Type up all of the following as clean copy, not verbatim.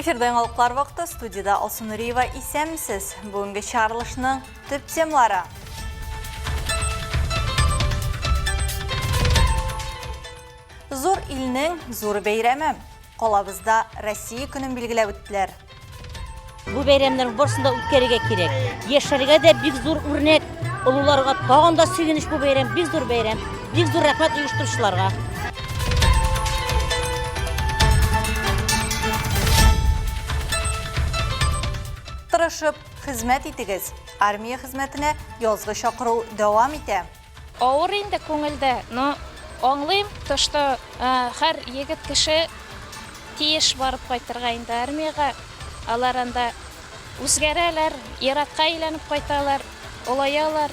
Эфирде аңалықлар вақты студияда Алсын Нұриева исәмсіз. Бүгінгі чарылышының түп темалары. Зор илнің зор бейрәмі. Қолабызда Россия күнін белгілеп өттілер. Бұл бейрәмнің борсында үткеріге керек. Ешерге де бик зор үрнек. Олуларға тағында сүйгініш бұл бейрәм, бик зор бейрәм. Бик зор рәхмәт ұйыштырушыларға. Тырышып, хизмәт итегіз. Армия хизмәтіне язғы шақыру давам ете. Ауыр инде көңілді, но аңлайым, тошты һәр егет кеше тиеш барып қайтырға инде армияға. Алар анда үзгәрәләр, иратқа әйләнеп қайталар, олаялар.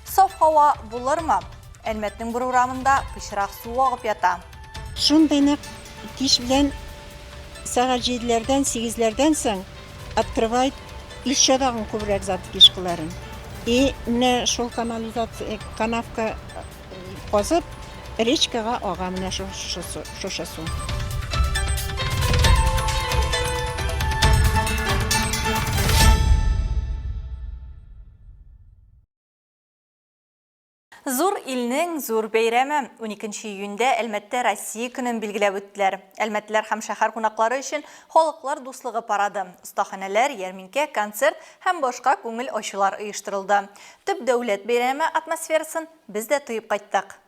Саф һава булырмы? Әлмәтнең бір урамында пышырақ су ағып ята. Шундайнақ кеш белән сағат 7-ләрдән 8-ләрдән соң открывает еще дагы күбрәк зат кишкыларын. И менә шул канализация канавка казып речкага ага менә шушы су. Зур илнең зур бәйрәме 12 июньдә Әлмәттә Россия көнен билгеләп үттеләр. Әлмәтлеләр һәм шәһәр кунаклары өчен халыклар дуслыгы парады, остаханәләр, ярминкә, концерт һәм башка күңел ачулар оештырылды. Төп дәүләт бәйрәме атмосферасын без дә тоеп кайттык.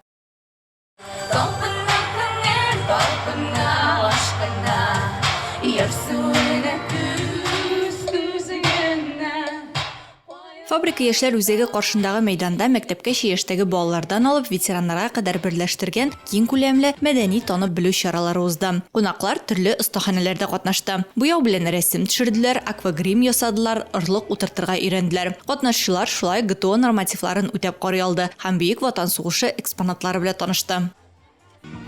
Фабрика яшьләр үзәге каршындагы мәйданда мәктәпкәчә яшьтәге балалардан алып ветераннарга кадәр берләштергән киң күләмле мәдәни танып белү чаралары узды. Кунаклар төрле остаханәләрдә катнашты. Буяу белән рәсем төшерделәр, аквагрим ясадылар, орлык утыртырга өйрәнделәр. Катнашчылар шулай ГТО нормативларын үтәп карый алды һәм Бөек Ватан сугышы экспонатлары белән танышты.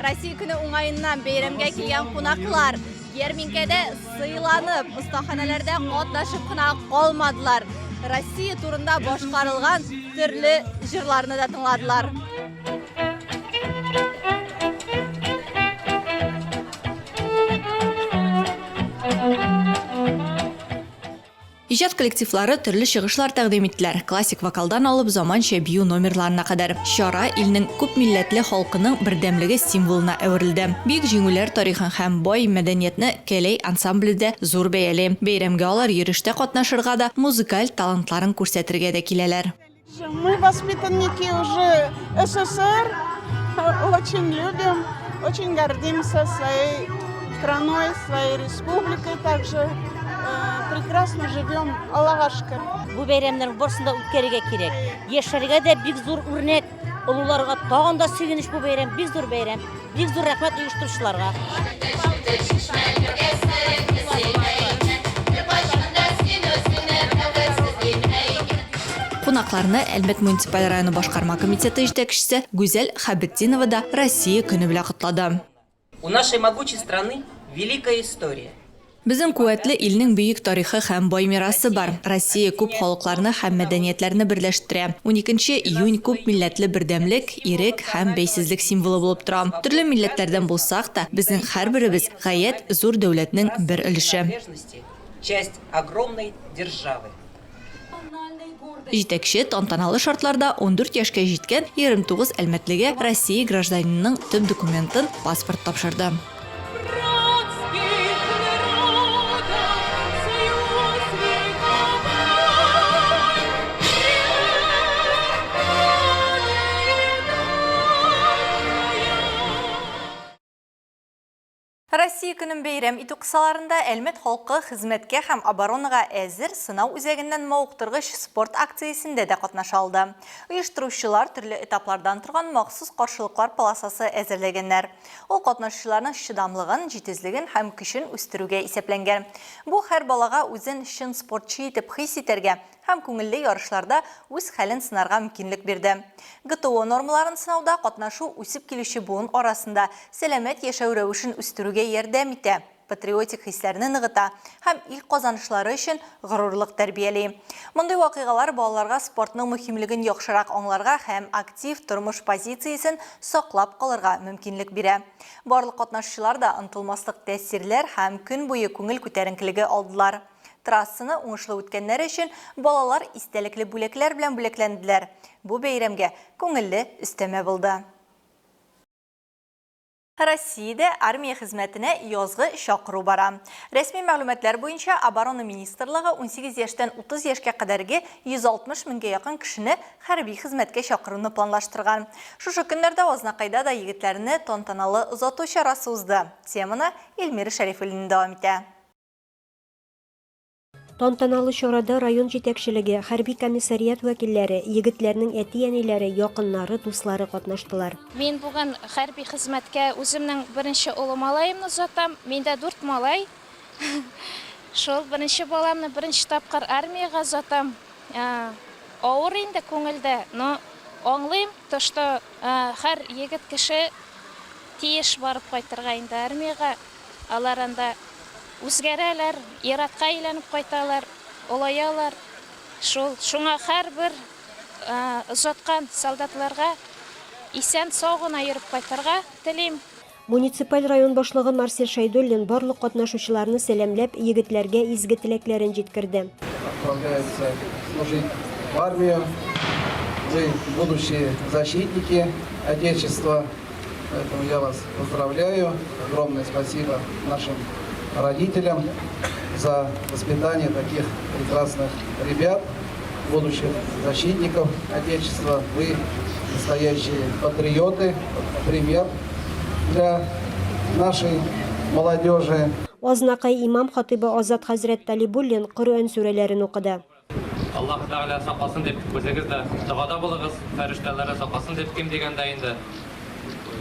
Россия көне уңаеннан бәйрәмгә килгән кунаклар ярминкәдә сыйланып, остаханәләрдә катнашып кына калмадылар. Россия турында башкарылган төрле җырларны да тыңладылар. Иҗат коллективлары төрле чыгышлар тәкъдим иттеләр. Классик вокалдан алып заманча бию номерларына кадәр. Чара илнең күп милләтле халкының бердәмлеге символына әверелде. Бик җиңүләр тарихын һәм бай мәдәниятне Кәләй ансамбледе зур бәяле. Бәйрәмгә алар йөрештә катнашырга да, музыкаль талантларын күрсәтергә дә киләләр. Мы воспитанники уже СССР, очень любим, очень гордимся своей страной, своей республикой, также прекрасно живем, Аллаһка шөкер. Бұл бәйрәмнің борсында үткеріге керек. Ешерге де бик зор үрнек. Олуларға тағында сүйгініш бұл бәйрәм, бик зор бәйрәм. Бик зор рәхмәт ұйыштырушыларға. Кунакларны Әлмәт муниципаль районы башкарма комитеты җитәкчесе Гүзәл Хәбетдинова да Россия көне белән котлады. У нашей могучей страны великая история. Безнең куәтле илнең бөек тарихы һәм бай мирасы бар. Россия күп халыкларны һәм мәдәниятләрне берләштерә. 12 июнь күп милләтле бердәмлек, ирек һәм бәйсезлек символы булып тора. Төрле милләтләрдән булсак та, безнең һәрберебез гаять зур дәүләтнең бер өлеше. Часть огромной державы. Җитәкче тантаналы шартларда 14 яшькә җиткән 29 әлмәтлегә Россия гражданинының төп документын, паспорт тапшырды. Россия көнен бәйрәм итү кысаларында Әлмәт халкы хезмәткә һәм оборонага әзер сынау үзәгеннән мавыктыргыч спорт акциясендә дә катнаша алды. Оештыручылар төрле этаплардан торган махсус каршылыклар полосасы әзерләгәннәр. Ул катнашучыларның чыдамлыгын, җитезлеген һәм көчен үстерүгә исәпләнгән. Бу һәр балага үзен чын спортчы итеп хис итәргә һәм күңелле ярышларда үз хәлен сынарга мөмкинлек бирде. ГТО нормаларын сынауда катнашу үсеп килүче буын арасында сәламәт яшәү рәвешен үстерүгә ярдәм итә. патриотик хисләрне ныгыта һәм ил казанышлары өчен горурлык тәрбияли. Мондый вакыйгалар балаларга спортның мөһимлеген яхшырак аңларга һәм актив тормыш позициясен саклап калырга мөмкинлек бирә. Барлык катнашучылар да ынтылмаслык тәэсирләр һәм көн буе күңел күтәренкелеге алдылар. Трассаны уңышлы үткәннәр өчен балалар истәлекле бүләкләр белән бүләкләнделәр. Бу бәйрәмгә күңелле өстәмә булды. Россиядә армия хезмәтенә язгы чакыру бара. Рәсми мәгълүматлар буенча Оборона министрлыгы 18 яшьтән 30 яшькә кадәрге 160 меңгә якын кешене хәрби хезмәткә чакыруны планлаштырган. Шушы көннәрдә Азнакайда да егетләрне тантаналы озату чарасы узды. Теманы Эльмира Шәрифуллина дәвам итә. Тантаналы чарада район җитәкчелеге, хәрби комиссариат вәкилләре, егетләрнең әти-әниләре, якыннары, дуслары катнаштылар. Мин бүген хәрби хезмәткә үземнең беренче улы малаемны озатам. Миндә 4 малай. Шул беренче баламны беренче тапкыр армиягә озатам. Авыр инде күңелдә, но аңлыйм, что һәр егет кеше тиеш барып кайтырга инде армиягә. Алар анда үзгәрәләр, иратка әйләнеп кайталар, олаялар. Шуңа һәрбер озаткан солдатларга исән сау гына йөреп кайтырга телим. Муниципаль район башлыгы Марсель Шайдуллин барлык катнашучыларны сәламләп, егетләргә изге теләкләрен җиткерде. Отправляются служить в армию. Вы будущие защитники Отечества. Поэтому я вас поздравляю. Огромное спасибо нашим родителям за воспитание таких прекрасных ребят, будущих защитников Отечества. Вы настоящие патриоты, пример для нашей молодежи. Азнакай имам хатибы Азат хәзрәт Талибуллин Коръән сүрәләрен укыды. Аллаһ Тәгалә сакласын дип күзегез дә дәгъда булыгыз, фәрештәләре сакласын дип ким дигәндә инде.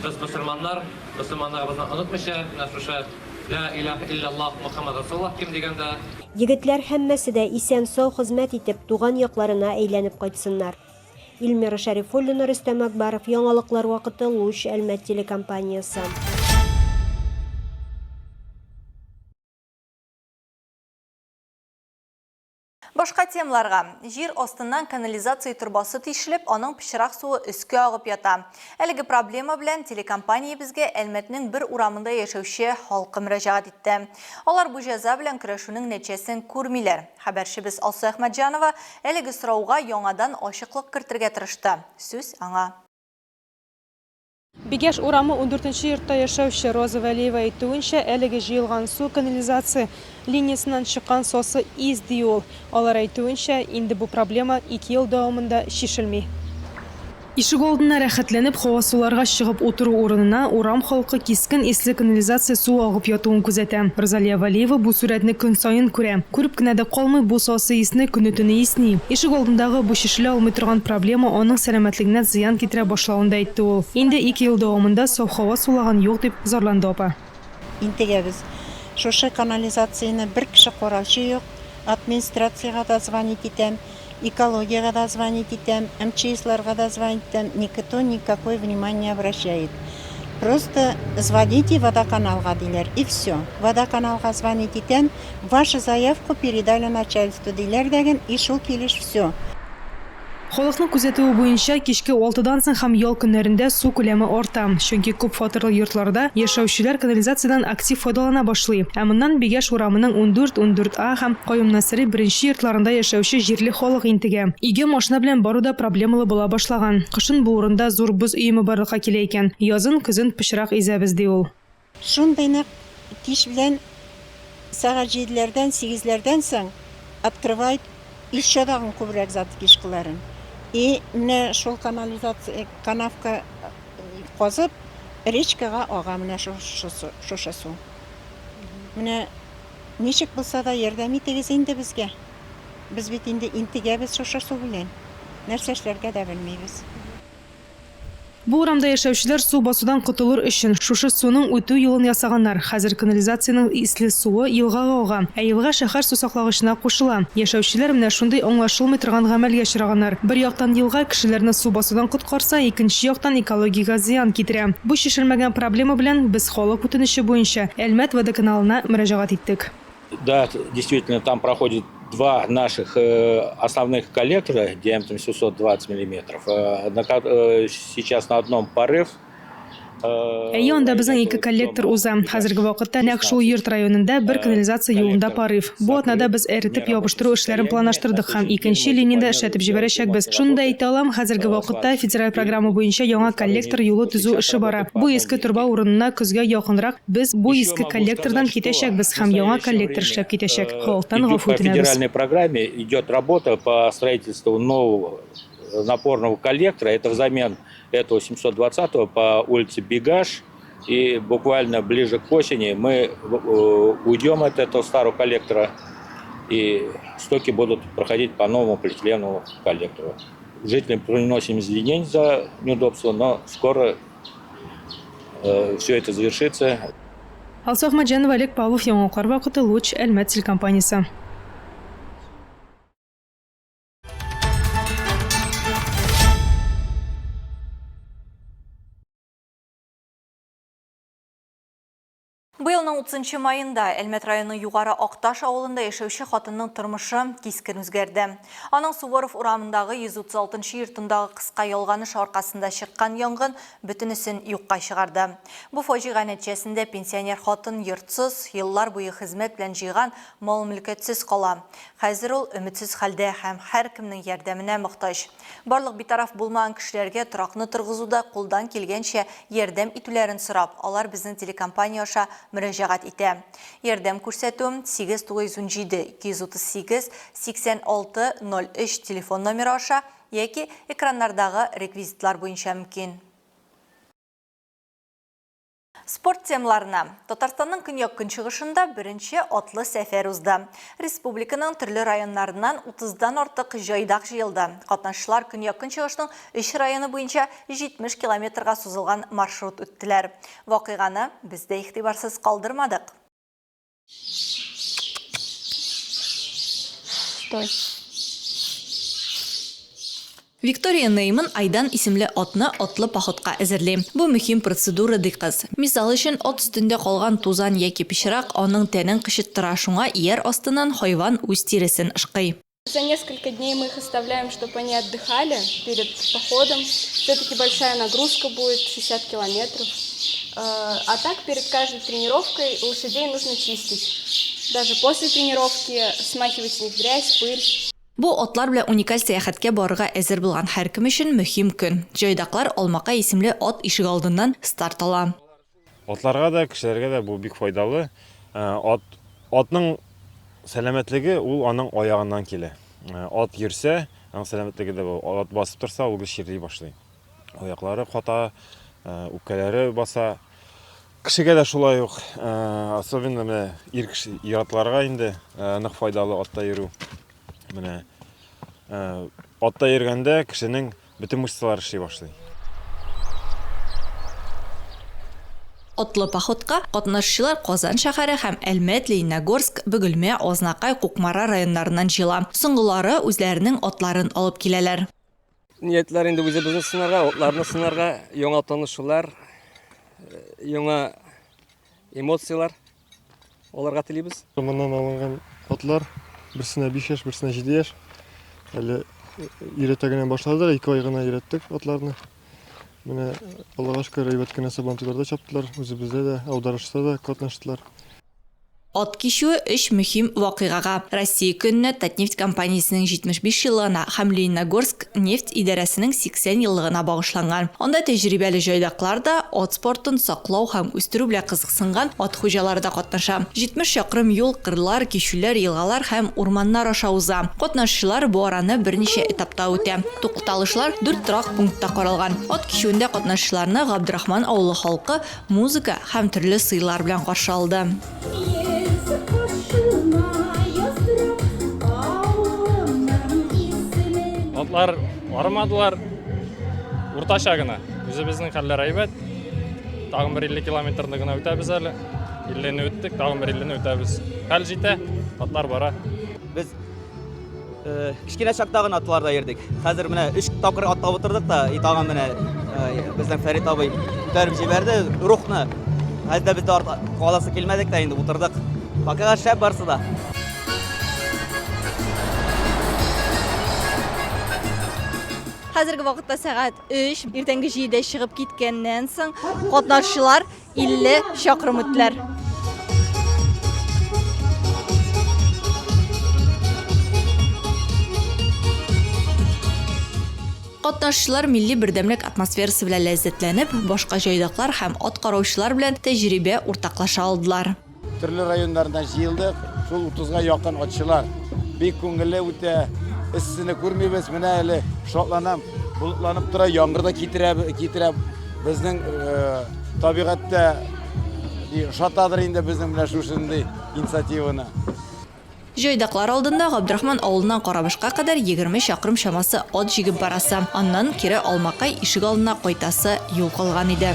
Без мөселманнарыбызны онытмыйча, шушы ла илаһа илляллаһ Мухаммад Расулуллаһ ким дигәндә. Егетләр һәммәсе дә исән сау хезмәт итеп туган якларына әйләнеп кайтсыннар. Эльмира Шәрифуллина, Рөстәм Акбаров, яңалыклар вакыты, Луч Әлмәт телекомпаниясе. Башка темаларга. Жир астыннан канализация турбасы тишелеп, аның пычрак суы өскә агып ята. Әлеге проблема белән телекомпания безгә Әлмәтнең бер урамында яшәүче халкы мөрәҗәгать итте. Алар бу җәза белән көрәшүнең нәтиҗәсен күрмиләр. Хәбәрчебез Алсу Әхмәтҗанова әлеге сорауга яңадан ачыклык кертергә тырышты. Сүз аңа. Бигәш урамы 14-нче йортта яшәүче Роза Вәлиева әйтүенчә, әлеге җыелган су канализация линиясеннән чыккан сосы изди ул. Алар әйтүенчә, инде бу проблема 2 ел дәвамында шешелми. Ишек алдына рәхәтләнеп һава суларга чыгып утыру урынына урам халкы кискен исле канализация су агып ятуын күзәтә. Розалия Вәлиева бу сүрәтне көн сайын күрә. Күреп кенә дә калмый, бу сосы исне көне-төне исни. Ишек алдындагы бу шешелә алмый торган проблема аның сәламәтлегенә зыян китерә башлавында әйтте ул. Инде 2 ел дәвамында саф һава сулаган юк дип зарланды апа. Интегәбез. Шушы канализацияны бер кеше караучы юк. Администрациягә да звонить итәм. Экологияга да звонить итәм, МЧСларга да звонить итәм, никто никакое внимание обращает. Просто звоните водоканалга диләр, и все. Водоканалга звонить итәм, вашу заявку передали начальству диләр дигән, и шул килеш все. Халыкның күзәтүе буенча кичке 6дан соң һәм ял көннәрендә су күләме арта. Чөнки күп фатирлы йортларда яшәүчеләр канализациядан актив файдалана башлый. Ә моннан Бигәш урамының 14-14А һәм Каюм Насыйри беренче йортларында яшәүче җирле халык интегә. Өйгә машина белән баруда проблемалы була башлаган. Кышын бу урында зур боз өеме барлыкка килә икән. Язын көзен пычрак изәбез ди ул. Шундый нәкъ кич белән сәгать 7-ләрдән 8-ләрдән соң открывает еще дагы күбрәк зат кишкыларын. И менә шул канализация канавка казып речкага ага менә шушы су. Менә ничек булса да ярдәм итегез инде безгә. Без бит инде интегәбез шушы су белән. Нәрсә эшләргә дә белмибез. Бу урамда яшәүчеләр су басудан котылыр өчен шушы суның үтү юлын ясаганнар. Хәзер канализациянең исле суы елгага ага, ә елга шәһәр су саклагычына кушыла. Яшәүчеләр менә шундый аңлашылмый торган гамәлгә чыраганнар. Бер яктан елга кешеләрне су басудан коткарса, икенче яктан экологиягә зыян китерә. Бу шешелмәгән проблема белән без халык үтенече буенча Әлмәт водоканалына мөрәҗәгать иттек. Да, действительно, там проходит два наших основных коллектора диаметром 720 миллиметров. Сейчас на одном порыв. Анда безнең ике коллектор уза. Хәзерге вакытта нәкъ шул йорт районында бер канализация юлында порыв. Бу атнада без эретеп ябыштыру эшләрен планлаштырдык һәм икенче линияда эшләтеп җибәрәчәкбез. Шуны да әйтә алам, хәзерге вакытта федераль программа буенча яңа коллектор юлы төзү эше бара. Бу иске турба урынына көзгә якынрак без бу иске коллектордан китәчәкбез һәм яңа коллектор эшләп китәчәк. Халыктан гафу По үтенәбез. федеральной программе идет работа по строительству нового напорного коллектора. Это взамен этого 720-го по улице Бегаш. И буквально ближе к осени мы уйдем от этого старого коллектора. И стоки будут проходить по новому полиэтиленовому коллектору. Жителям приносим извинения за неудобство, но скоро все это завершится. Алсу Ахмаджанова, Олег Павлов, Яңакар вакыты, Луч, Әлмәт телекомпаниясе. Быелның 30 майында Әлмәт районы Югары Акташ авылында яшәүче хатынның тормышы кискен үзгәрде. Аның Суворов урамындагы 136-нчы йортындагы кыска ялганыш аркасында чыккан янгын бөтенесен юкка чыгарды. Бу фаҗига нәтиҗәсендә пенсионер хатын йортсыз, еллар буе хезмәт белән җыйган мал-мөлкәтсез кала. Хәзер ул өметсез хәлдә һәм һәркемнең ярдәменә мохтаҗ. Барлык битараф булмаган кешеләргә торакны торгызуда кулдан килгәнчә ярдәм итүләрен сорап, алар безнең телекомпания аша мөрәҗәгать итә. Ярдәм күрсәтү 8917-238-8603 телефон номеры аша яки экраннардагы реквизитлар буенча мөмкин. Спорт темаларына. Татарстанның көньяк көнчыгышында беренче атлы сәфәр узды. Республиканың төрле районнарыннан 30-дан артык җайдак җыелды. Катнашчылар көньяк көнчыгышның 3 районы буенча 70 километрга сузылган маршрут үттеләр. Вакыйганы без дә игътибарсыз калдырмадык. Виктория Нейман Айдан исемле атны атлы походка әзерли. Бу мөһим процедура ди кыз. Мисал өчен ат өстендә калган тузан яки пычрак аның тәнен кычыттыра, шуңа ияр астыннан хайван үз тиресен ышкый. За несколько дней мы их оставляем, чтобы они отдыхали перед походом. Все-таки большая нагрузка будет, 60 километров. А так перед каждой тренировкой лошадей нужно чистить. Даже после тренировки смахивать с них грязь, пыль. Бу атлар белән уникаль сәяхәткә барырга әзер булган һәркем өчен мөһим көн. Җайдаклар Алмака исемле ат ишек алдыннан старт ала. Атларга да, кешеләргә дә бу бик файдалы. Атның сәламәтлеге ул аның аягыннан килә. Ат йөрсә, аның сәламәтлеге дә ат басып торса, ул чирли башлый. Аяклары ката, үпкәләре баса. Кешегә дә шулай ук, особенно ир атларга инде нык файдалы атта йөрү. Менә атта йөргәндә кешенең бөтен мышцалары эшли башлый. Атлы походка катнашчылар Казан шәһәре һәм Әлмәт, Лениногорск, Бөгелмә, Азнакай, Кукмара районнарыннан җыела. Соңгылары үзләренең атларын алып киләләр. Ниятләр инде үзебезнең сынарга, атларны сынарга, яңа танышулар, яңа эмоциялар аларга телибез. Моннан алынган атлар берсенә 5 яшь, берсенә 7 яшь. Әле иретә генә башладылар, 2 ай гына иреттек атларны. Менә Аллага шөкер, әйбәт кенә сабантуйларда чаптылар, үзебездә дә, аударышта да катнаштылар. Ат кишүе 3 мөһим вакыйгага. Россия көнне Татнефть компаниясенең 75 еллыгына һәм Лениногорск нефть идарәсенең 80 еллыгына багышланган. Анда тәҗрибәле җайдаклар да ат спортын саклау һәм үстерү белән кызыксынган ат хуҗалары да катнаша. 70 чакрым юл, кырлар, кишүләр, елгалар һәм урманнар аша уза. Катнашчылар бу араны берничә этапта үтә. Тукталышлар 4 торак пунктта каралган. Ат кишүендә катнашчыларны Габдрахман авылы халкы музыка һәм төрле сыйлар белән каршы алды. Атлар армадылар уртача гына. Үзебезнең хәлләр әйбәт. Тагын 50 километрны гына үтәбез әле. 50-не үттек, тагын 50-не үтәбез. Хәл җитә, атлар бара. Без кичкенә чактагы атларда йөрдек. Хәзер менә 3 тапкыр атлап утырдык та, тагын менә безнең Фәрит абый күтәреп җибәрде рухны. Хәзер без каласы килмәдек тә инде утырдык. Бакыга шәп барсы да. Хәзерге вакытта сәгать 3, иртәнге 7-дә чыгып киткәннән соң катнашчылар 50 чакрым үттеләр. Катнашчылар милли бердәмлек атмосферасы белән ләззәтләнеп, башка җайдаклар һәм ат караучылар белән тәҗрибә уртаклаша алдылар. Төрле районнардан җыелдык, шул 30-га якын атчылар. Бик күңелле үтә, issini күрмибез, менә әле шатланам, булытланып тора, яңгыр да китерә. Безнең табигатьтә шатадыр инде безнең белән шушындый инициативаны. Җайдаклар алдында Габдрахман авылыннан Карабашка кадәр 20 чакрым чамасы ат җигеп барасы. Аннан кире Алмакай ишек алдына кайтасы юл калган иде.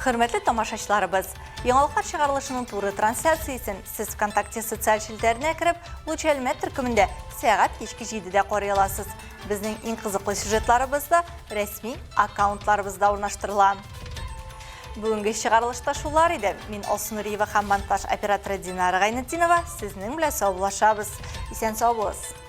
Хөрмәтле тамашачыларыбыз, яңалыклар чыгарылышының туры трансляциясын сез ВКонтакте социаль челтәренә кереп, Луч Әлмәт төркемендә сәгать кичке 7-дә карый аласыз. Безнең иң кызыклы сюжетларыбыз да рәсми аккаунтларыбызда урнаштырыла. Бүгенге чыгарылышта шулар иде. Мин Алсу Нуриева һәм монтаж операторы Динара Гайнетдинова сезнең белән саубуллашабыз. Исән сау булыгыз.